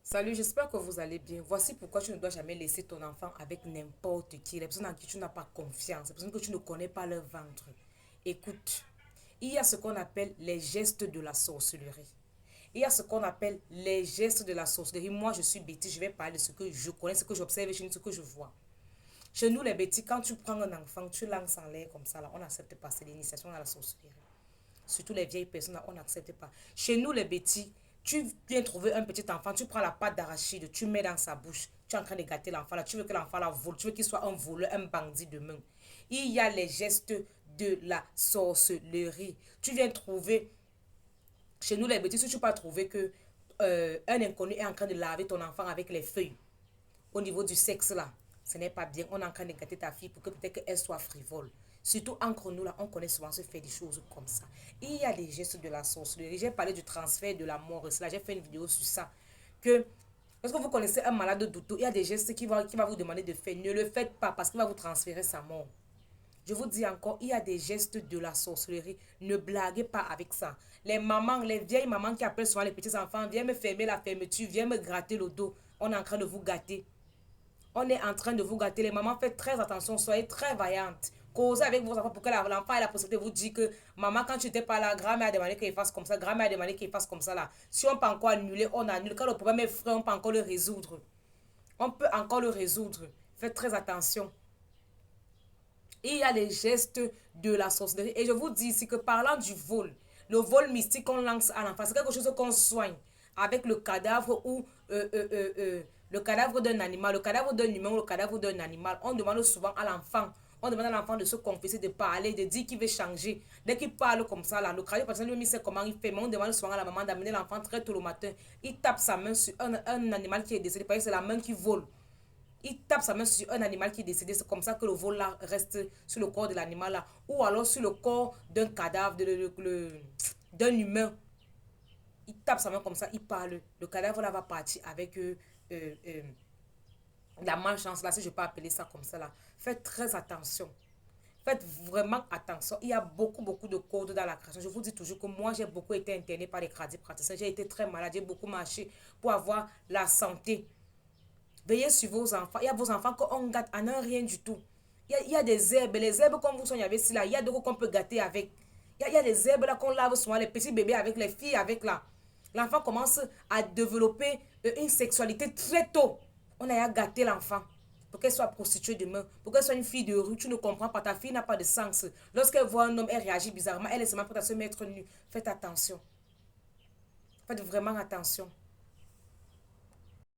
Salut, j'espère que vous allez bien. Voici pourquoi tu ne dois jamais laisser ton enfant avec n'importe qui, les personnes en qui tu n'as pas confiance, les personnes que tu ne connais pas leur ventre. Écoute, il y a ce qu'on appelle les gestes de la sorcellerie. Il y a ce qu'on appelle les gestes de la sorcellerie. Moi, je suis Betty, je vais parler de ce que je connais, ce que j'observe chez nous, ce que je vois. Chez nous, les Betty, quand tu prends un enfant, tu lances en l'air comme ça, là, on n'accepte pas. C'est l'initiation à la sorcellerie. Surtout les vieilles personnes, là, on n'accepte pas. Chez nous, les bêtis, tu viens trouver un petit enfant, tu prends la pâte d'arachide, tu mets dans sa bouche, tu es en train de gâter l'enfant là, tu veux que l'enfant la vole, tu veux qu'il soit un voleur, un bandit demain. Il y a les gestes de la sorcellerie. Tu viens trouver, chez nous les bêtis, si tu peux trouver que un inconnu est en train de laver ton enfant avec les feuilles au niveau du sexe là, ce n'est pas bien. On est en train de gâter ta fille pour que peut-être qu'elle soit frivole. Surtout entre nous là, on connaît souvent se faire des choses comme ça. Il y a des gestes de la sorcellerie. J'ai parlé du transfert de la mort. Là, j'ai fait une vidéo sur ça. Que lorsque vous connaissez un malade douteux, il y a des gestes qui va vous demander de faire. Ne le faites pas parce qu'il va vous transférer sa mort. Je vous dis encore, il y a des gestes de la sorcellerie. Ne blaguez pas avec ça. Les mamans, les vieilles mamans qui appellent souvent les petits enfants, viens me fermer la fermeture, viens me gratter le dos. On est en train de vous gâter. On est en train de vous gâter. Les mamans, faites très attention, soyez très vaillantes. Causez avec vos enfants pour que l'enfant ait la possibilité de vous dire que maman, quand tu n'étais pas là, grand-mère a demandé qu'il fasse comme ça, grand-mère a demandé qu'il fasse comme ça là. Si on peut encore annuler, on annule. Quand le problème est frais, on peut encore le résoudre. On peut encore le résoudre. Faites très attention. Il y a les gestes de la sorcellerie. Et je vous dis ici que parlant du vol, le vol mystique qu'on lance à l'enfant, c'est quelque chose qu'on soigne avec le cadavre ou le cadavre d'un animal, le cadavre d'un humain ou le cadavre d'un animal. On demande souvent à l'enfant, on demande à l'enfant de se confesser, de parler, de dire qu'il veut changer. Dès qu'il parle comme ça, là, le créateur personnel lui-même sait comment il fait, mais on demande souvent à la maman d'amener l'enfant très tôt le matin. Il tape sa main sur un animal qui est décédé, parce que c'est la main qui vole. Il tape sa main sur un animal qui est décédé. C'est comme ça que le vol là reste sur le corps de l'animal là. Ou alors sur le corps d'un cadavre, d'un humain. Il tape sa main comme ça, il parle. Le cadavre là va partir avec euh, la malchance là, si je peux appeler ça comme ça là. Faites très attention. Faites vraiment attention. Il y a beaucoup de codes dans la création. Je vous dis toujours que moi, j'ai beaucoup été interné par les praticiens. J'ai été très malade. J'ai beaucoup marché pour avoir la santé. Veillez sur vos enfants. Il y a vos enfants qu'on gâte en un rien du tout. Il y a des herbes. Les herbes comme vous soignez avec cela, il y a d'autres qu'on peut gâter avec. Il y a des herbes là qu'on lave souvent, les petits bébés avec, les filles avec là. L'enfant commence à développer une sexualité très tôt. On a gâté l'enfant pour qu'elle soit prostituée demain, pour qu'elle soit une fille de rue. Tu ne comprends pas, ta fille n'a pas de sens. Lorsqu'elle voit un homme, elle réagit bizarrement, elle est seulement prête à se mettre nue. Faites attention. Faites vraiment attention.